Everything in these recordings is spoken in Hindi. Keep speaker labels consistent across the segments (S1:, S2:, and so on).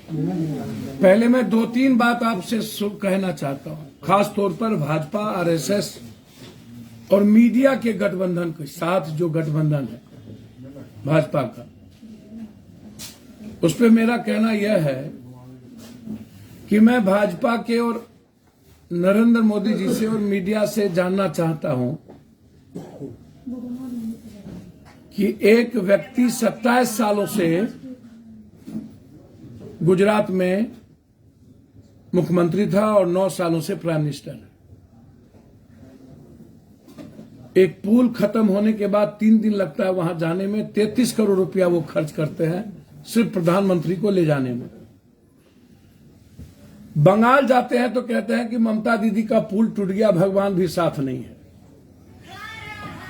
S1: पहले मैं 2-3 बात आपसे कहना चाहता हूं, खास तौर पर भाजपा, आरएसएस और मीडिया के गठबंधन के साथ जो गठबंधन है भाजपा का, उस पर मेरा कहना यह है कि मैं भाजपा के और नरेंद्र मोदी जी से और मीडिया से जानना चाहता हूं कि एक व्यक्ति 27 सालों से गुजरात में मुख्यमंत्री था और 9 सालों से प्राइम मिनिस्टर है। एक पुल खत्म होने के बाद 3 दिन लगता है वहां जाने में, 33 करोड़ रुपया वो खर्च करते हैं सिर्फ प्रधानमंत्री को ले जाने में। बंगाल जाते हैं तो कहते हैं कि ममता दीदी का पुल टूट गया, भगवान भी साथ नहीं है।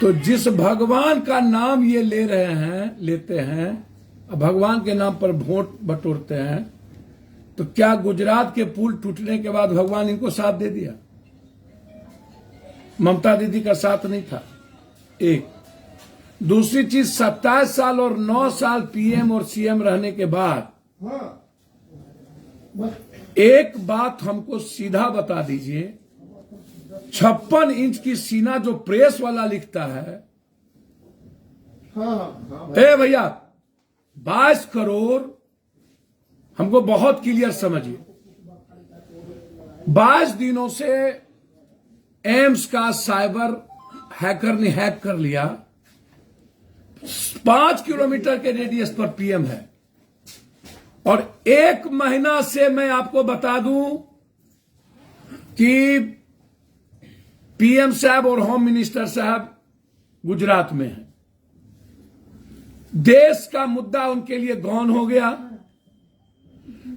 S1: तो जिस भगवान का नाम ये लेते हैं, भगवान के नाम पर वोट बटोरते हैं, तो क्या गुजरात के पुल टूटने के बाद भगवान इनको साथ दे दिया? ममता दीदी का साथ नहीं था। एक दूसरी चीज, 27 साल और 9 साल पीएम और सीएम रहने के बाद एक बात हमको सीधा बता दीजिए, 56 इंच की सीना जो प्रेस वाला लिखता है, ए भैया 22 करोड़, हमको बहुत क्लियर समझिए, 22 दिनों से एम्स का साइबर हैकर ने हैक कर लिया। 5 किलोमीटर के रेडियस पर पीएम है और 1 महीना से मैं आपको बता दूं कि पीएम साहब और होम मिनिस्टर साहब गुजरात में हैं। देश का मुद्दा उनके लिए गौन हो गया।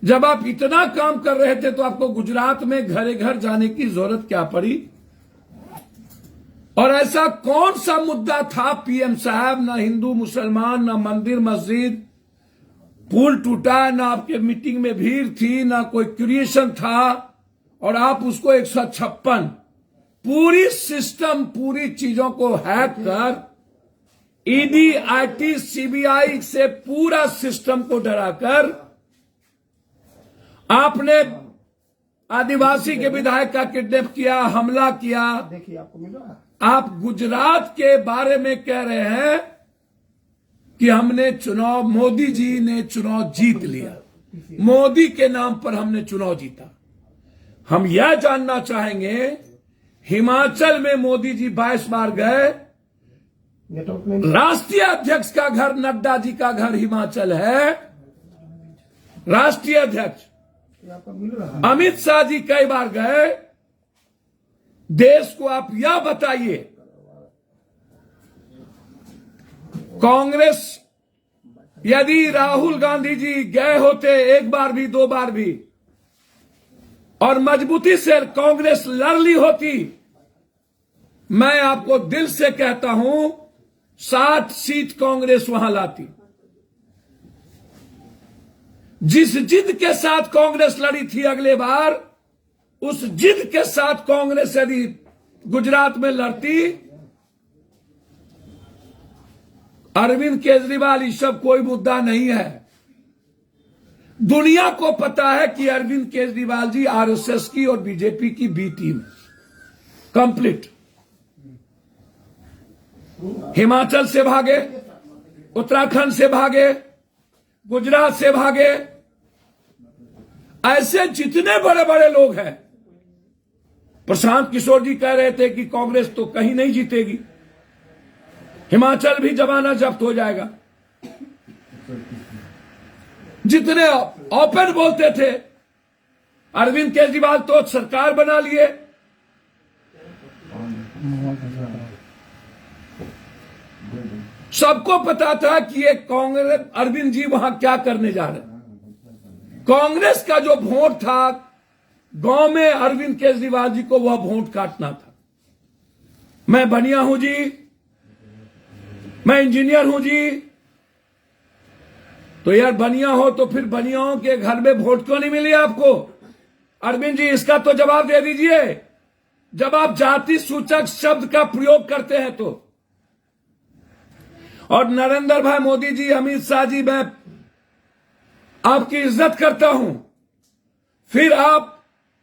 S1: जब आप इतना काम कर रहे थे तो आपको गुजरात में घरे घर जाने की जरूरत क्या पड़ी? और ऐसा कौन सा मुद्दा था पीएम साहब? ना हिंदू मुसलमान, ना मंदिर मस्जिद, पुल टूटा, ना आपके मीटिंग में भीड़ थी, ना कोई क्रिएशन था, और आप उसको 156 पूरी सिस्टम, पूरी चीजों को हैक कर ईडी, आईटी, सीबीआई से पूरा सिस्टम को डराकर आपने आदिवासी के विधायक का किडनैप किया, हमला किया। देखिए आपको मिल रहा है। आप गुजरात के बारे में कह रहे हैं कि हमने चुनाव, मोदी जी ने चुनाव जीत लिया, मोदी के नाम पर हमने चुनाव जीता। हम यह जानना चाहेंगे, हिमाचल में मोदी जी 22 बार गए, राष्ट्रीय अध्यक्ष का घर, नड्डा जी का घर हिमाचल है, राष्ट्रीय अध्यक्ष अमित शाह जी कई बार गए। देश को आप यह बताइए, कांग्रेस, यदि राहुल गांधी जी गए होते 1 बार भी, 2 बार भी, और मजबूती से कांग्रेस लड़ ली होती, मैं आपको दिल से कहता हूं 60 सीट कांग्रेस वहां लाती। जिस जिद के साथ कांग्रेस लड़ी थी अगले बार, उस जिद के साथ कांग्रेस यदि गुजरात में लड़ती, अरविंद केजरीवाल ये सब कोई मुद्दा नहीं है। दुनिया को पता है कि अरविंद केजरीवाल जी आरएसएस की और बीजेपी की बी टीम कंप्लीट। हिमाचल से भागे, उत्तराखंड से भागे, गुजरात से भागे, ऐसे जितने बड़े बड़े लोग हैं। प्रशांत किशोर जी कह रहे थे कि कांग्रेस तो कहीं नहीं जीतेगी, हिमाचल भी जमाना जब्त हो जाएगा। जितने ओपन बोलते थे, अरविंद केजरीवाल तो सरकार बना लिए। सबको पता था कि ये कांग्रेस, अरविंद जी वहां क्या करने जा रहे हैं। कांग्रेस का जो वोट था गांव में, अरविंद केजरीवाल जी को वह वोट काटना था। मैं बनिया हूं जी, मैं इंजीनियर हूं जी, तो यार बनिया हो तो फिर बनियाओं के घर में वोट क्यों नहीं मिली आपको? अरविंद जी इसका तो जवाब दे दीजिए। जब आप जाति सूचक शब्द का प्रयोग करते हैं तो। और नरेंद्र भाई मोदी जी, अमित शाह जी, मैं आपकी इज्जत करता हूं, फिर आप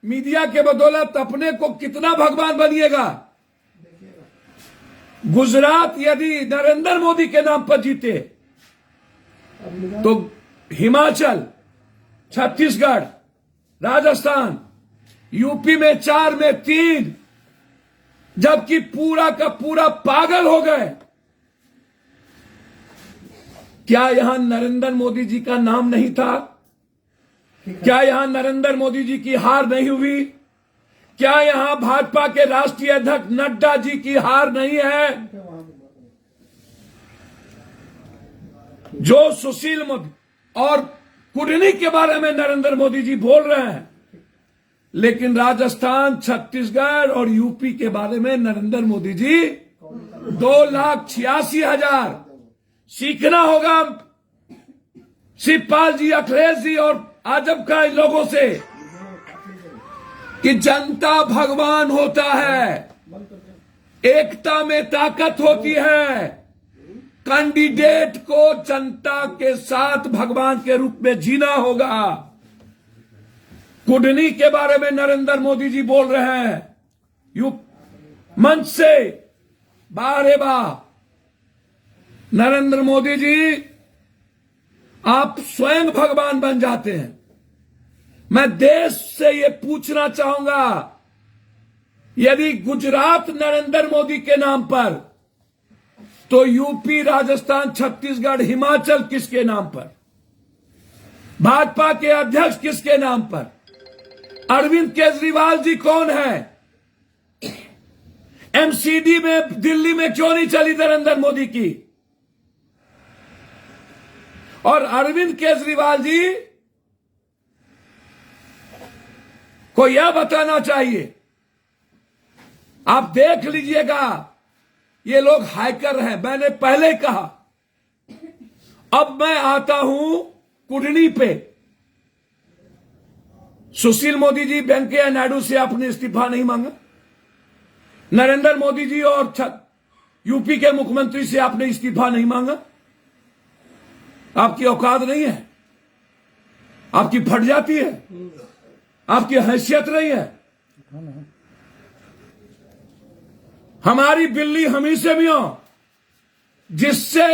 S1: मीडिया के बदौलत अपने को कितना भगवान बनिएगा। गुजरात यदि नरेंद्र मोदी के नाम पर जीते तो हिमाचल, छत्तीसगढ़, राजस्थान, यूपी में 4 में 3, जबकि पूरा का पूरा पागल हो गए। क्या यहां नरेंद्र मोदी जी का नाम नहीं था? क्या यहां नरेंद्र मोदी जी की हार नहीं हुई? क्या यहां भाजपा के राष्ट्रीय अध्यक्ष नड्डा जी की हार नहीं है? जो सुशील मोदी और कुडनी के बारे में नरेंद्र मोदी जी बोल रहे हैं, लेकिन राजस्थान, छत्तीसगढ़ और यूपी के बारे में नरेंद्र मोदी जी 2,86,000 सीखना होगा शिवपाल जी, अखिलेश जी और आजम का इन लोगों से कि जनता भगवान होता है, एकता में ताकत होती है। कैंडिडेट को जनता के साथ भगवान के रूप में जीना होगा। कुडनी के बारे में नरेंद्र मोदी जी बोल रहे हैं मंच से, बारे बार नरेंद्र मोदी जी आप स्वयं भगवान बन जाते हैं। मैं देश से ये पूछना चाहूंगा, यदि गुजरात नरेंद्र मोदी के नाम पर, तो यूपी, राजस्थान, छत्तीसगढ़, हिमाचल किसके नाम पर? भाजपा के अध्यक्ष किसके नाम पर? अरविंद केजरीवाल जी कौन है? एमसीडी में दिल्ली में क्यों नहीं चली नरेंद्र मोदी की? और अरविंद केजरीवाल जी को यह बताना चाहिए, आप देख लीजिएगा ये लोग हैकर हैं। मैंने पहले कहा, अब मैं आता हूं कुडनी पे। सुशील मोदी जी वेंकैया नायडू से आपने इस्तीफा नहीं मांगा। नरेंद्र मोदी जी और यूपी के मुख्यमंत्री से आपने इस्तीफा नहीं मांगा। आपकी औकात नहीं है, आपकी फट जाती है, आपकी हैसियत नहीं है। हमारी बिल्ली हम ही से भी हो, जिससे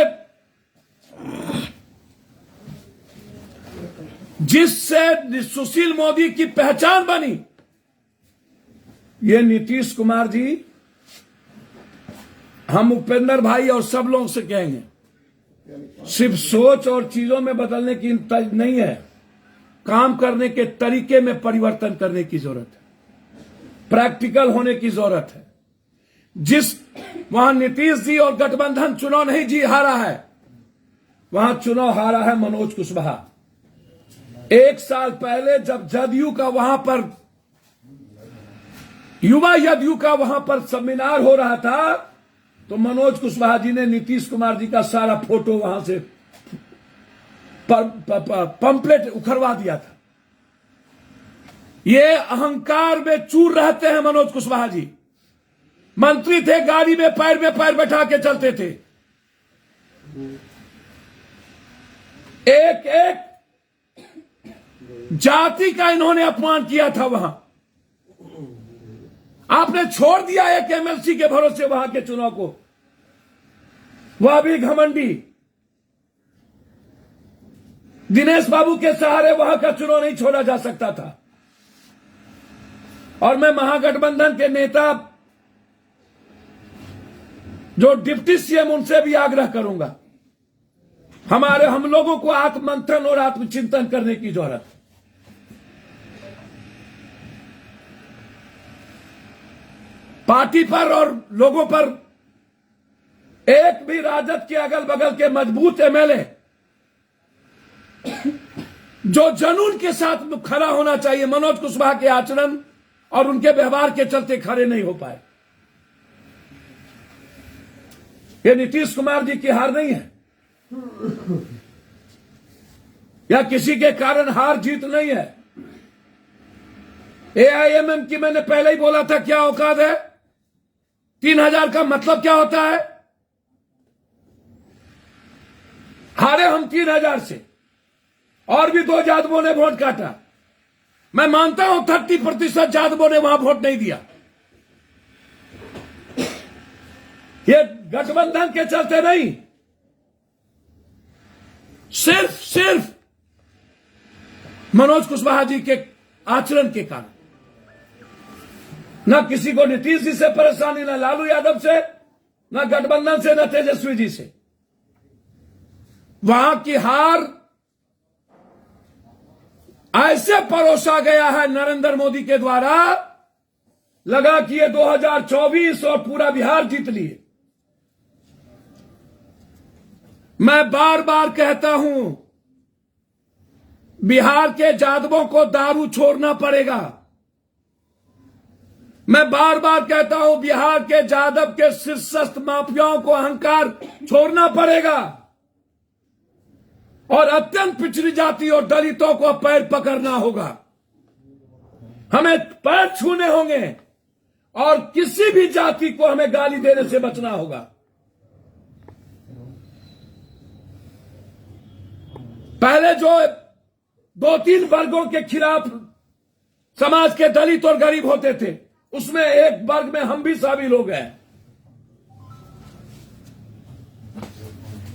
S1: सुशील मोदी की पहचान बनी। ये नीतीश कुमार जी, हम उपेंद्र भाई और सब लोगों से कहेंगे, सिर्फ सोच और चीजों में बदलने की नहीं है, काम करने के तरीके में परिवर्तन करने की जरूरत है, प्रैक्टिकल होने की जरूरत है। जिस वहां नीतीश जी और गठबंधन चुनाव नहीं जी हारा है, वहां चुनाव हारा है मनोज कुशवाहा। 1 साल पहले जब जदयू का वहां पर युवा जदयू का वहां पर सेमिनार हो रहा था, तो मनोज कुशवाहा जी ने नीतीश कुमार जी का सारा फोटो वहां से पंपलेट उखड़वा दिया था। ये अहंकार में चूर रहते हैं मनोज कुशवाहा जी। मंत्री थे, गाड़ी में पैर बैठा के चलते थे। एक एक जाति का इन्होंने अपमान किया था वहां। आपने छोड़ दिया एक एमएलसी के भरोसे वहां के चुनाव को, वह भी घमंडी। दिनेश बाबू के सहारे वहां का चुनाव नहीं छोड़ा जा सकता था। और मैं महागठबंधन के नेता जो डिप्टी सीएम, उनसे भी आग्रह करूंगा, हम लोगों को आत्ममंथन और आत्मचिंतन करने की जरूरत है। पार्टी पर और लोगों पर एक भी राजद के अगल बगल के मजबूत एमएलए जो जुनून के साथ खड़ा होना चाहिए, मनोज कुशवाहा के आचरण और उनके व्यवहार के चलते खड़े नहीं हो पाए। ये नीतीश कुमार जी की हार नहीं है, या किसी के कारण हार जीत नहीं है। एआईएमएम की मैंने पहले ही बोला था क्या औकात है। 3,000 का मतलब क्या होता है? हारे हम 3,000 से और भी 2 यादवों ने वोट काटा। मैं मानता हूं 30% यादवों ने वहां वोट नहीं दिया। ये गठबंधन के चलते नहीं, सिर्फ मनोज कुशवाहा जी के आचरण के कारण। न किसी को नीतीश जी से परेशानी, न लालू यादव से, न गठबंधन से, न तेजस्वी जी से। वहां की हार ऐसे परोसा गया है नरेंद्र मोदी के द्वारा, लगा कि ये 2024 और पूरा बिहार जीत लिए। मैं बार बार कहता हूं, बिहार के यादवों को दारू छोड़ना पड़ेगा। मैं बार बार कहता हूं, बिहार के यादव के शीर्षस्थ माफियाओं को अहंकार छोड़ना पड़ेगा और अत्यंत पिछड़ी जाति और दलितों को पैर पकड़ना होगा। हमें पैर छूने होंगे और किसी भी जाति को हमें गाली देने से बचना होगा। पहले जो 2-3 वर्गों के खिलाफ समाज के दलित और गरीब होते थे, उसमें एक वर्ग में हम भी शामिल हो गए।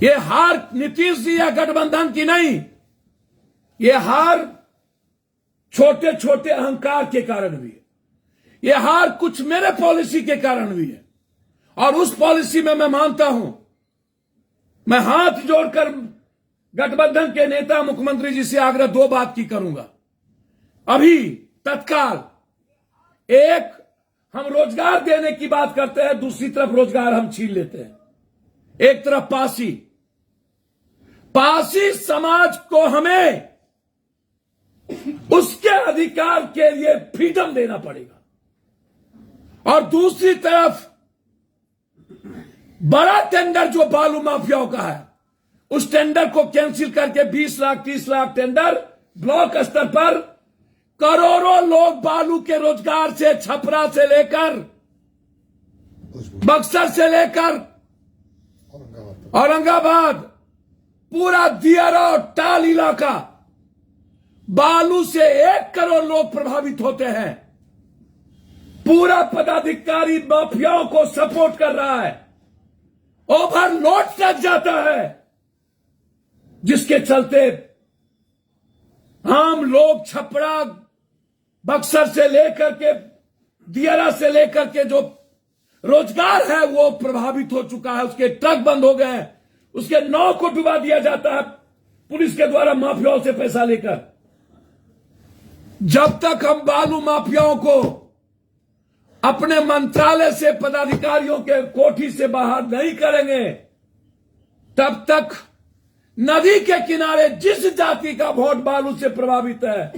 S1: ये हार नीतीश जी या गठबंधन की नहीं, ये हार छोटे छोटे अहंकार के कारण भी है। ये हार कुछ मेरे पॉलिसी के कारण भी है। और उस पॉलिसी में मैं मानता हूं, मैं हाथ जोड़कर गठबंधन के नेता मुख्यमंत्री जी से आग्रह 2 बात की करूंगा। अभी तत्काल एक, हम रोजगार देने की बात करते हैं, दूसरी तरफ रोजगार हम छीन लेते हैं। एक तरफ पासी समाज को हमें उसके अधिकार के लिए फ्रीडम देना पड़ेगा और दूसरी तरफ बड़ा टेंडर जो बालू माफियाओं का है, उस टेंडर को कैंसिल करके 20 लाख 30 लाख टेंडर ब्लॉक स्तर पर करोड़ों लोग बालू के रोजगार से, छपरा से लेकर बक्सर से लेकर औरंगाबाद, पूरा दियारा और टाल इलाका, बालू से 1 करोड़ लोग प्रभावित होते हैं। पूरा पदाधिकारी माफियाओं को सपोर्ट कर रहा है, ओवरलोड तक जाता है, जिसके चलते आम लोग छपरा, बक्सर से लेकर के दियारा से लेकर के जो रोजगार है वो प्रभावित हो चुका है। उसके ट्रक बंद हो गए हैं, उसके नाव को डुबा दिया जाता है पुलिस के द्वारा माफियाओं से पैसा लेकर। जब तक हम बालू माफियाओं को अपने मंत्रालय से, पदाधिकारियों के कोठी से बाहर नहीं करेंगे, तब तक नदी के किनारे जिस जाति का वोट बालू से प्रभावित है,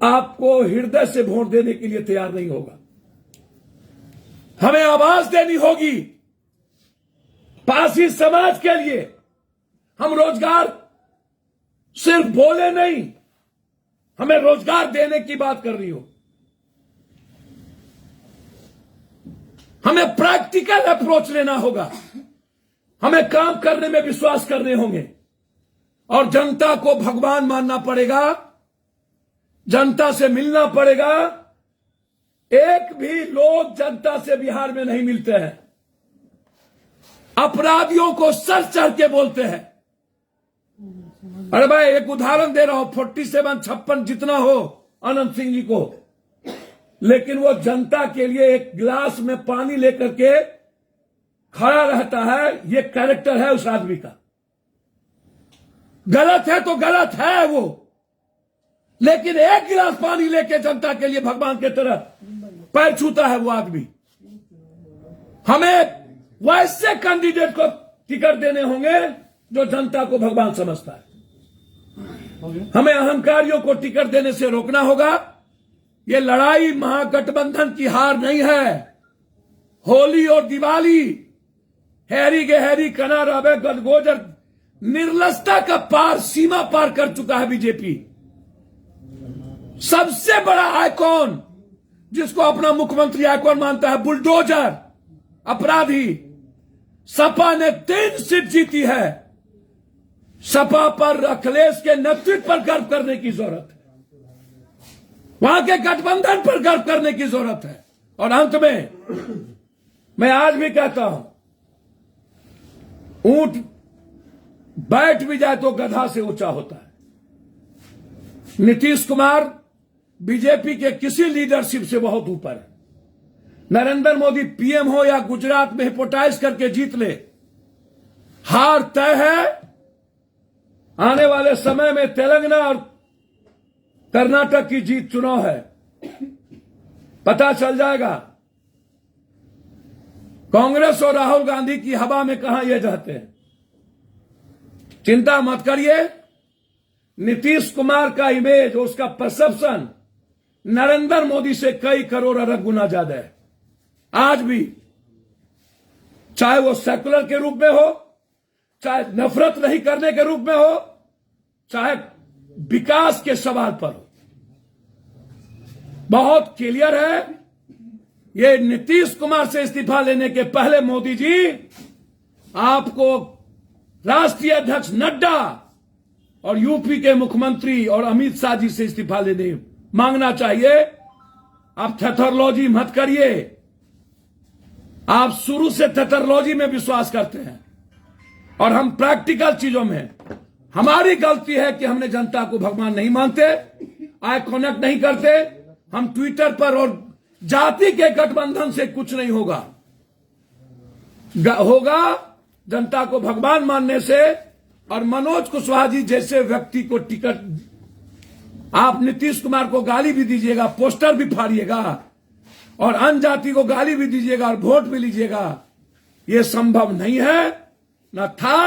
S1: आपको हृदय से वोट देने के लिए तैयार नहीं होगा। हमें आवाज देनी होगी पासी समाज के लिए। हम रोजगार सिर्फ बोले नहीं, हमें रोजगार देने की बात कर रही हो। हमें प्रैक्टिकल अप्रोच लेना होगा, हमें काम करने में विश्वास करने होंगे और जनता को भगवान मानना पड़ेगा, जनता से मिलना पड़ेगा। एक भी लोग जनता से बिहार में नहीं मिलते हैं, अपराधियों को सर चढ़ के बोलते हैं। अरे भाई, एक उदाहरण दे रहा हूं, 47-56 जितना हो अनंत सिंह जी को, लेकिन वो जनता के लिए एक गिलास में पानी लेकर के खड़ा रहता है। ये कैरेक्टर है उस आदमी का। गलत है तो गलत है वो, लेकिन एक गिलास पानी लेके जनता के लिए भगवान की तरह पैर छूता है वो आदमी। हमें वैसे कैंडिडेट को टिकट देने होंगे जो जनता को भगवान समझता है। हमें अहंकारियों को टिकट देने से रोकना होगा। ये लड़ाई महागठबंधन की हार नहीं है। होली और दिवाली, हैरी गहरी कना रवे गदगोजर, निर्लजता का पार, सीमा पार कर चुका है बीजेपी। सबसे बड़ा आइकॉन, जिसको अपना मुख्यमंत्री आइकॉन मानता है, बुलडोजर, अपराधी। सपा ने 3 सीट जीती है, सपा पर, अखिलेश के नेतृत्व पर गर्व करने की जरूरत है, वहां के गठबंधन पर गर्व करने की जरूरत है। और अंत में मैं आज भी कहता हूं, ऊंट बैठ भी जाए तो गधा से ऊंचा होता है। नीतीश कुमार बीजेपी के किसी लीडरशिप से बहुत ऊपर है। नरेंद्र मोदी पीएम हो या गुजरात में हिपोटाइज करके जीत ले, हार तय है। आने वाले समय में तेलंगाना और कर्नाटक की जीत चुनाव है, पता चल जाएगा। कांग्रेस और राहुल गांधी की हवा में कहां ये जाते हैं। चिंता मत करिए, नीतीश कुमार का इमेज, उसका परसेप्शन नरेंद्र मोदी से कई करोड़ अरब गुना ज्यादा है। आज भी, चाहे वो सेकुलर के रूप में हो, चाहे नफरत नहीं करने के रूप में हो, चाहे विकास के सवाल पर हो, बहुत क्लियर है। ये नीतीश कुमार से इस्तीफा लेने के पहले मोदी जी आपको राष्ट्रीय अध्यक्ष नड्डा और यूपी के मुख्यमंत्री और अमित शाह जी से इस्तीफा लेने मांगना चाहिए। आप थेथरोलॉजी मत करिए, आप शुरू से थेथरोलॉजी में विश्वास करते हैं और हम प्रैक्टिकल चीजों में। हमारी गलती है कि हमने जनता को भगवान नहीं मानते, आई कनेक्ट नहीं करते। हम ट्विटर पर और जाति के गठबंधन से कुछ नहीं होगा, होगा जनता को भगवान मानने से। और मनोज कुशवाहा जी जैसे व्यक्ति को टिकट, आप नीतीश कुमार को गाली भी दीजिएगा, पोस्टर भी फाड़िएगा और अन्य जाति को गाली भी दीजिएगा और वोट भी लीजिएगा, यह संभव नहीं है, न था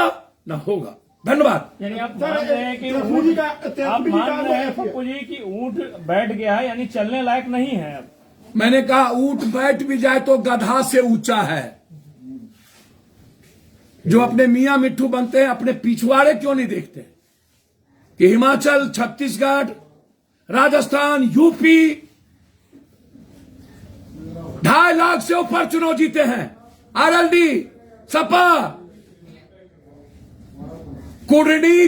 S1: न होगा। धन्यवाद।
S2: यानी आप मान रहे हैं कि आप मान रहे हैं पप्पू जी कि ऊंट बैठ गया है, यानी चलने लायक नहीं है अब।
S1: मैंने कहा ऊंट बैठ भी जाए तो गधा से ऊंचा है। जो अपने मियां मिट्ठू बनते हैं, अपने पिछवाड़े क्यों नहीं देखते कि हिमाचल, छत्तीसगढ़, राजस्थान, यूपी 2.5 लाख से ऊपर चुनाव जीते हैं। आरएलडी, सपा, कुर्डी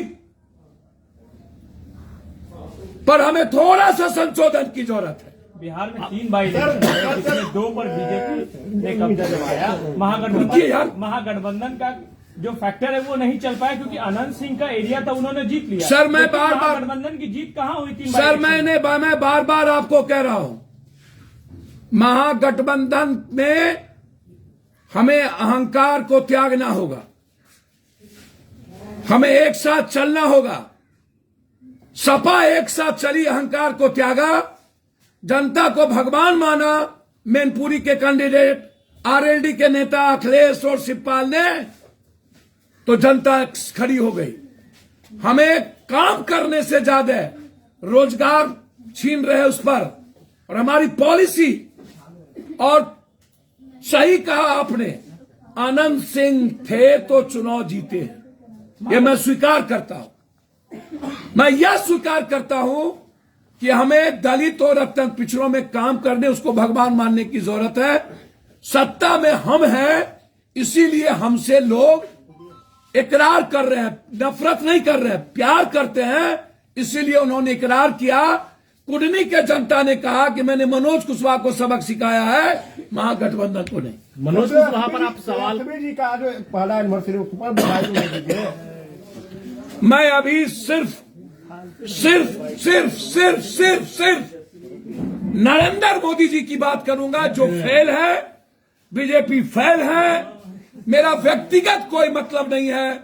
S1: पर हमें थोड़ा सा संशोधन की जरूरत है।
S2: बिहार में 3 बाई जिसमें 2 पर बीजेपी ने कब्जा जमाया। महागठबंधन का जो फैक्टर है वो नहीं चल पाया क्योंकि अनंत सिंह का एरिया था, उन्होंने जीत लिया।
S1: सर मैं बार बार
S2: गठबंधन की जीत कहां हुई थी?
S1: सर मैं बार बार आपको कह रहा हूं, महागठबंधन में हमें अहंकार को त्यागना होगा, हमें एक साथ चलना होगा। सपा एक साथ चली, अहंकार को त्यागा, जनता को भगवान माना। मैनपुरी के कैंडिडेट, आरएलडी के नेता अखिलेश और शिवपाल ने, तो जनता खड़ी हो गई। हमें काम करने से ज्यादा रोजगार छीन रहे उस पर, और हमारी पॉलिसी। और सही कहा आपने, आनंद सिंह थे तो चुनाव जीते हैं, ये मैं स्वीकार करता हूं। मैं यह स्वीकार करता हूं कि हमें दलित और अत्यंत पिछड़ों में काम करने, उसको भगवान मानने की जरूरत है। सत्ता में हम हैं, इसीलिए हमसे लोग इकरार कर रहे हैं, नफरत नहीं कर रहे हैं, प्यार करते हैं। इसीलिए उन्होंने इकरार किया। कुडनी के जनता ने कहा कि मैंने मनोज कुशवाहा को सबक सिखाया है, महागठबंधन को नहीं।
S3: मनोज कुशवाहा पर आप सवाल,
S4: जी का जो पहला एनिवर्सरी पर बधाई दीजिए।
S1: मैं अभी सिर्फ नरेंद्र मोदी जी की बात करूंगा, जो फेल है, बीजेपी फेल है। मेरा व्यक्तिगत कोई मतलब नहीं है।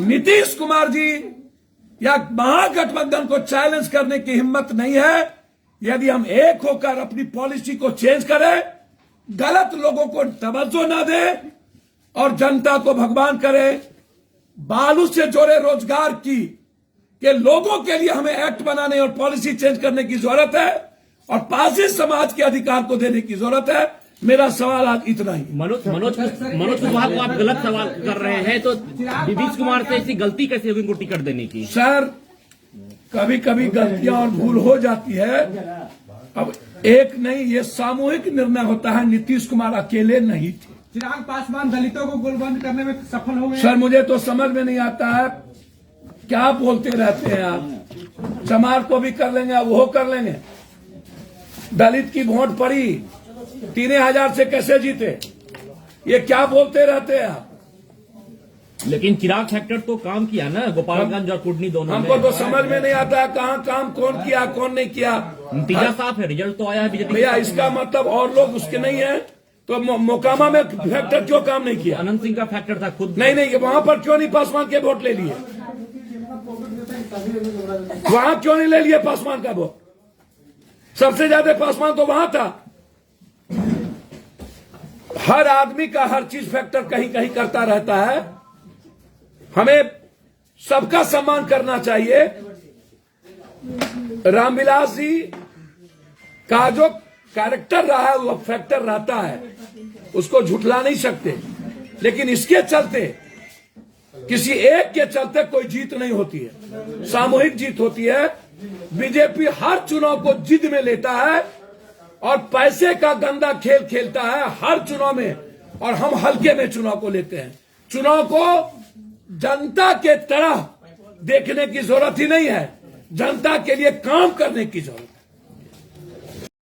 S1: नीतीश कुमार जी या महागठबंधन को चैलेंज करने की हिम्मत नहीं है। यदि हम एक होकर अपनी पॉलिसी को चेंज करें, गलत लोगों को तवज्जो न दें और जनता को भगवान करें, बालू से जोड़े रोजगार की के लोगों के लिए हमें एक्ट बनाने और पॉलिसी चेंज करने की जरूरत है, और पारसी समाज के अधिकार को देने की जरूरत है। मेरा सवाल आज इतना ही।
S3: मनोज कुशवाहा को आप गलत सवाल कर रहे हैं, तो नीतीश कुमार से ऐसी गलती कैसे होगी उनको टिकट देने की?
S1: सर, कभी कभी गलतियां और भूल हो जाती है। अब एक नहीं, ये सामूहिक निर्णय होता है। नीतीश कुमार अकेले नहीं थे।
S4: चिराग पासवान दलितों को गोलबंद करने में सफल हो गए।
S1: सर, मुझे तो समझ में नहीं आता है क्या बोलते रहते हैं आप? चमार को भी कर लेंगे, वो कर लेंगे। दलित की वोट पड़ी, 3,000 से कैसे जीते? ये क्या बोलते रहते हैं आप?
S3: लेकिन चिराग फैक्टर तो काम किया ना, गोपालगंज और कुडनी दोनों
S1: हमको
S3: में।
S1: तो समझ में नहीं आता है कहाँ काम कौन किया कौन नहीं किया।
S3: नतीजा साफ है, रिजल्ट तो आया है बीजेपी।
S1: भैया इसका मतलब और लोग उसके नहीं है तो मोकामा में फैक्टर क्यों काम नहीं किया?
S3: अनंत सिंह का फैक्टर था खुद।
S1: नहीं, वहां पर क्यों नहीं पासवान के वोट ले लिए? वहां क्यों नहीं ले लिए पासवान का वोट? सबसे ज्यादा पासवान तो वहां था। हर आदमी का हर चीज फैक्टर कहीं कहीं करता रहता है। हमें सबका सम्मान करना चाहिए। रामविलास जी का जो कैरेक्टर रहा है वो फैक्टर रहता है, उसको झुठला नहीं सकते। लेकिन इसके चलते, किसी एक के चलते कोई जीत नहीं होती है, सामूहिक जीत होती है। बीजेपी हर चुनाव को जिद में लेता है और पैसे का गंदा खेल खेलता है हर चुनाव में, और हम हल्के में चुनाव को लेते हैं। चुनाव को जनता के तरह देखने की जरूरत ही नहीं है, जनता के लिए काम करने की जरूरत है।